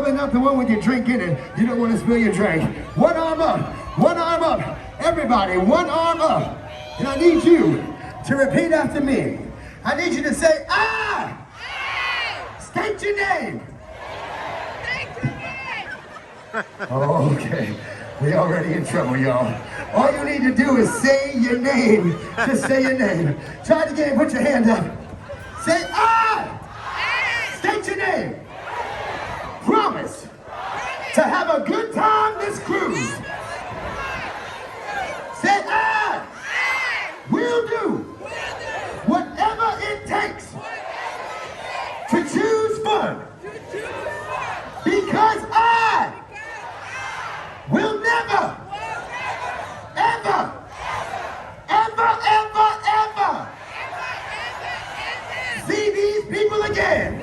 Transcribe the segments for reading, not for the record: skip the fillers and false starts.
Probably not the one with your drink in it. You don't want to spill your drink. One arm up, one arm up. Everybody, one arm up. And I need you to repeat after me. I need you to say, ah! State your name. Oh, okay. We already in trouble, y'all. All you need to do is say your name. Just say your name. Try it again. Put your hand up. Say, ah! State your name. Promise to have a good time this cruise. Say, ah! We'll do whatever it takes to choose fun. Because I will never, ever, ever, ever, ever see these people again.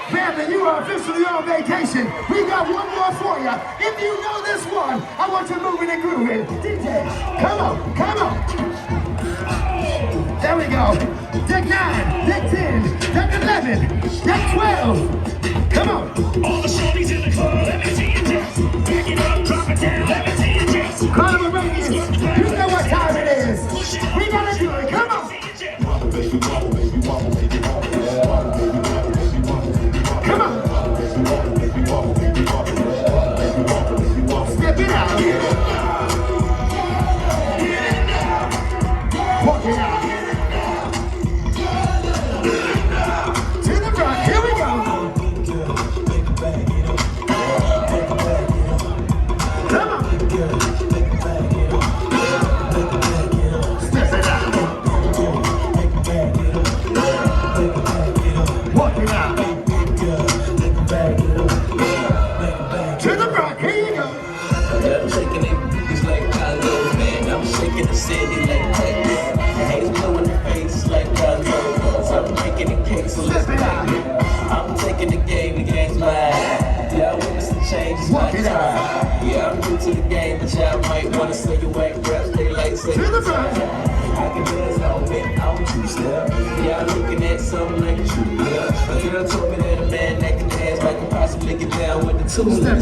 Family, you are officially on vacation. We got one more for you. If you know this one, I want you moving and grooving. DJ, come on, come on. There we go. Deck 9, Deck 10, Deck 11, Deck 12. Come on. All the shorties in the club, let me see you dance. Back it up, drop it down, let me see you dance. Carnival Radiance, you know what time it is. We gotta do it, come on. Wobble, baby, wobble, baby, wobble, baby, wobble, baby, wobble, baby, wobble, baby, wobble, baby, wobble. Come on. Step it out. Walk it out. To the front, here we go. Come on. Step it out. Walk it out. To the front, here you go. I'm shaking it, it's like Congo, man. I'm shaking the city like Texas. Haters blowing their faces like Congo. So I'm making the cake, so let's make it. I'm taking the game, the game's mine. Yeah, I witness the change, it's my time. Yeah, I'm new to the game, but y'all might wanna say you ain't reps. They like say To the front. I can dance on it, I'm two-step. Yeah, I'm looking at something like a true girl. A girl told me that a man that can dance might can possibly get down with the two-step.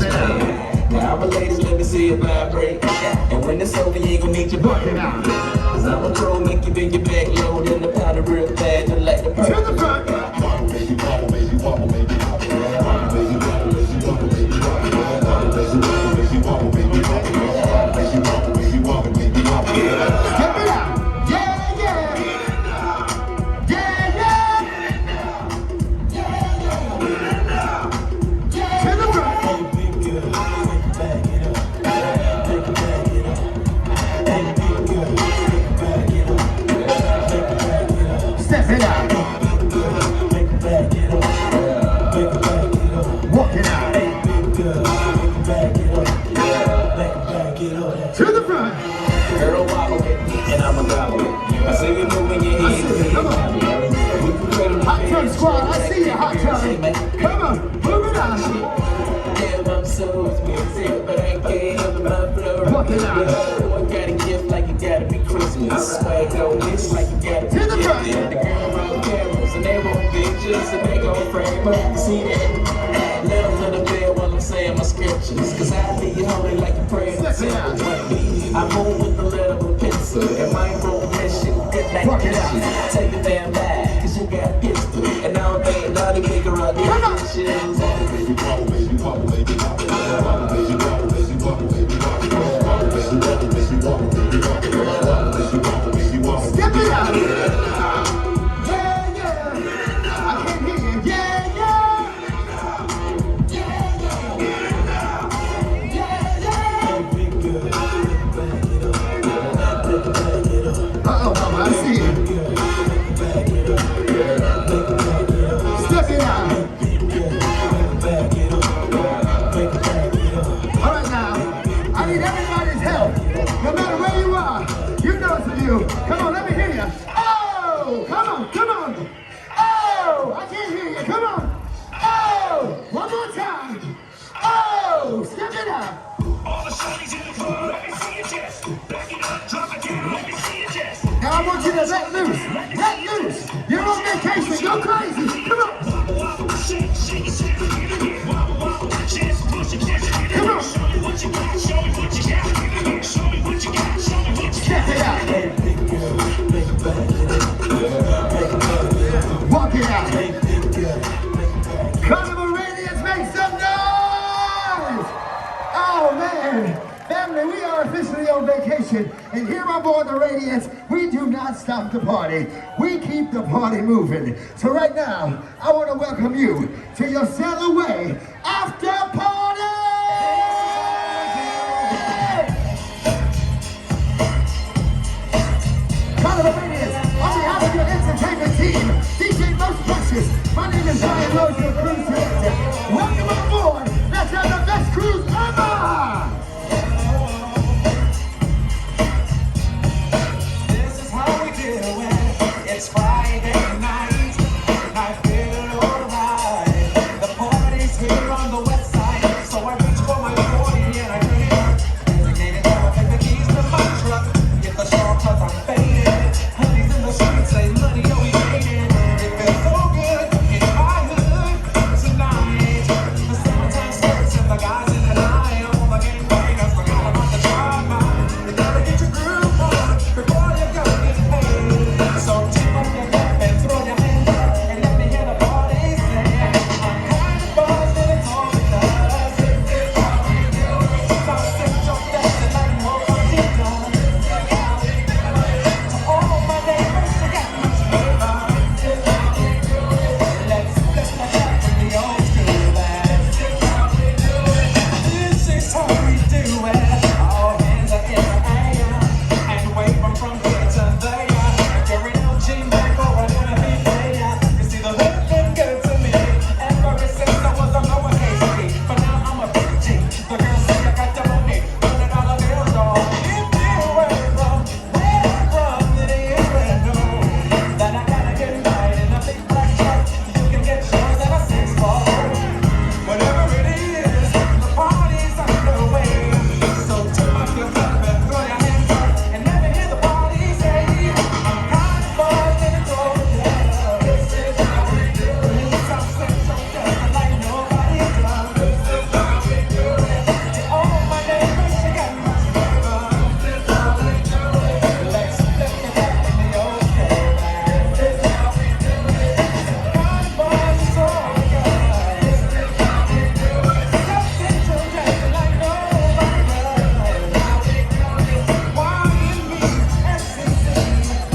Now I'm a ladies, let me see you vibrate. And when it's over, you ain't gon' need your bucket out. Cause I'm a pro, make you bend your back low, then the powder real fast, just like the To the front. Wobble, baby, wobble, baby, wobble, baby, wobble, wobble, baby, wobble, baby, wobble, baby, wobble, wobble, baby, wobble, baby, wobble, baby, wobble, baby, wobble, baby, wobble. Step it out. Yeah, yeah. Yeah, yeah. To the front. Step it out. Walk it out. To the front. Girl, wobble it, and I'ma gobble it. I see you moving your I head. see it. Come on. Hot tub squad. I see you, hot tub. Come on. Move it out. Damn, I'm so expensive, but I can't help my flow. Walk it out. I got a gift like it gotta be Christmas. Swag on this like it gotta be To the front. The girl on cameras, and they want pictures, and they gon' frame up. See that? Let them to the bed while I'm saying my scriptures. Cause I be holy like a prayer. Step it out. I move with the letter of a pencil. And my own mission, good night. Walk it out. Take a damn back, cause you got a pistol. And I don't think not a bigger on Come on. these shit. Wobble, baby, wobble, baby, wobble, baby, wobble, wobble, baby, wobble, baby, wobble, baby, wobble, wobble, baby, wobble, baby, wobble, baby, wobble, wobble, baby, wobble, baby, wobble. Step it out. Yeah, yeah. I can't hear you. Yeah, yeah. Uh-oh, mama, I see you. Step it out. Carnival Radiance, make some noise! Oh man, family, we are officially on vacation, and here on board the Radiance, we do not stop the party. We keep the party moving. So right now, I want to welcome you to your Sailaway after party! Carnival Radiance, on behalf of your entertainment team, DJ Most Precious, my name is Sailaway Cruise Director. Welcome on board. Let's have the best cruise ever! This is how we do it. It's Friday night, and I feel alright. The party's here on the west side, so I reach for my 40 and I turn it up. Designated driver, take the keys to my truck. Get the short 'cause I'm faded. Honey's in the streets, say money, oh we made it. It feels so good in my hood tonight. The summertime skirts and the guys in the line. All the game bangers forgot about the drive-by. You gotta get your groove on before you go get paid. So tip up your cup and throw your hands up and let me hear the party say, I'm kind of buzzed and it's all because this is how we do it. So sit your best and like nobody does. To all my neighbors, you got much flavor. Let's flip the cup in the old school bag. This is how we do it. All hands are in the air and wave 'em from here to there. If you're an LG Mac or an enemy player, you see the hood been good to me ever since I was a lowercase P. But now I'm a big G. The girls say I got the money, $100 bills all. If you were from where I'm from, then you would know that I gotta get right in a big black truck. You can get yours at a 6-4. Whatever it is, the party's underway. So turn up your cup and throw your hands up and let me hear the party say, I'm kind of buzzed and it's all good. This is how we do it. Some say so just like nobody does. This is how we do it. To all my neighbors, you got much flavor. This is how we do it. Let's flip the cup in the old school bag. This is how we do it. Kind of buzzed, it's all good. This is how we do it. Something so just like nobody does. Why in me, SCC?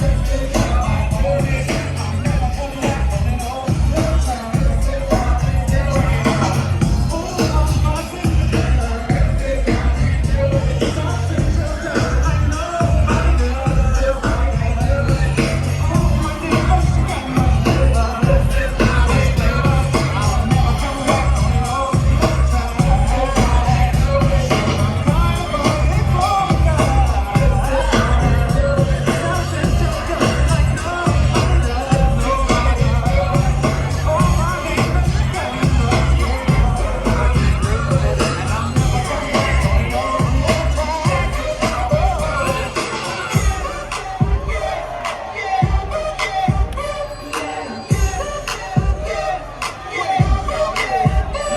This is how I do it. I'm never gonna laugh on an old school time. This is how we do it. Ooh, I'm buzzing. This is how we do it. Something so just like nobody does. This is how we do it. All my neighbors, you got much flavor. This is how we do it. I'll never come back on an old school time. This is how I do it. I'm kind of buzzing for God. This is how we do it. Something so just like nobody does. Nobody does. All my neighbors, you got much flavor. And I'm never coming back on an old school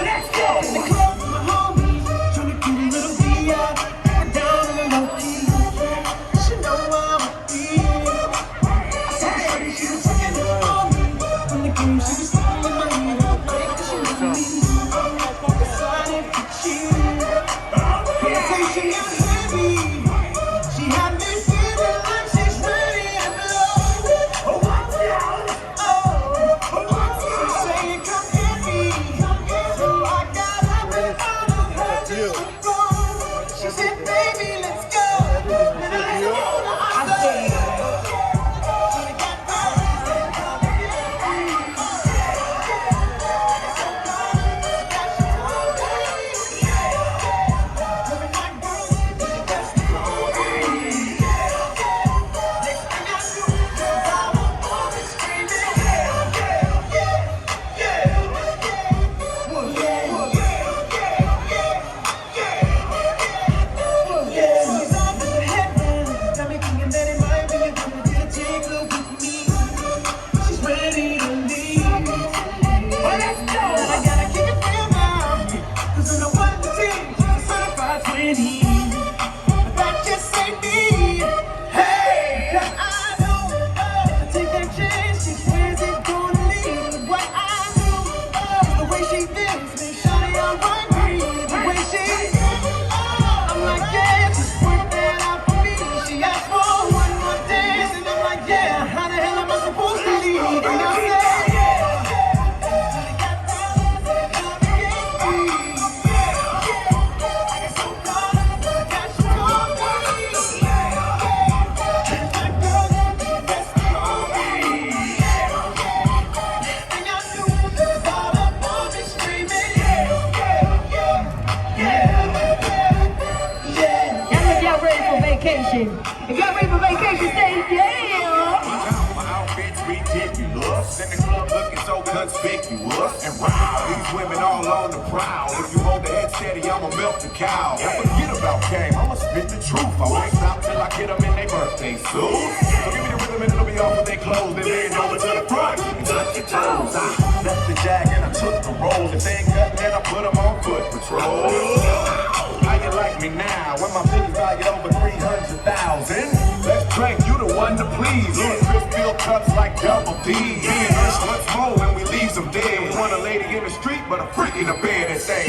Let's go! The club with my homies, tryna do a little VI. We're down in the low key. She know how it is. I said, shorty, she was checking up on me. From the game, she was sitting in my hand. Cause she knew me. Decided to cheat. Conversation got heavy. She had me feeling like she's ready to blow. Oh, watch out! Oh, watch out! She's saying, come get me. So I got up and out of her to go. She said, baby, let's go. And I said, vacation. If y'all ready for vacation, say yeah. My outfit's ridiculous, and the club looking so conspicuous. And wow, these women all on the prowl. If you hold the head steady, I'ma milk the cow. And forget about game, I'ma spit the truth. I won't stop till I get them in their birthday suit. So give me the rhythm and it'll be off of their clothes. Then bend over to the front and touch your toes. I left the jag and I took the roll. If they ain't cutting, then I put them on foot patrol. How you like me now? When my figures value over 300,000. Let's drink, you the one to please. Little Chris fill cups like double D. Me and us once more when we leave them dead. We want a lady in the street, but a freak in the bed and say.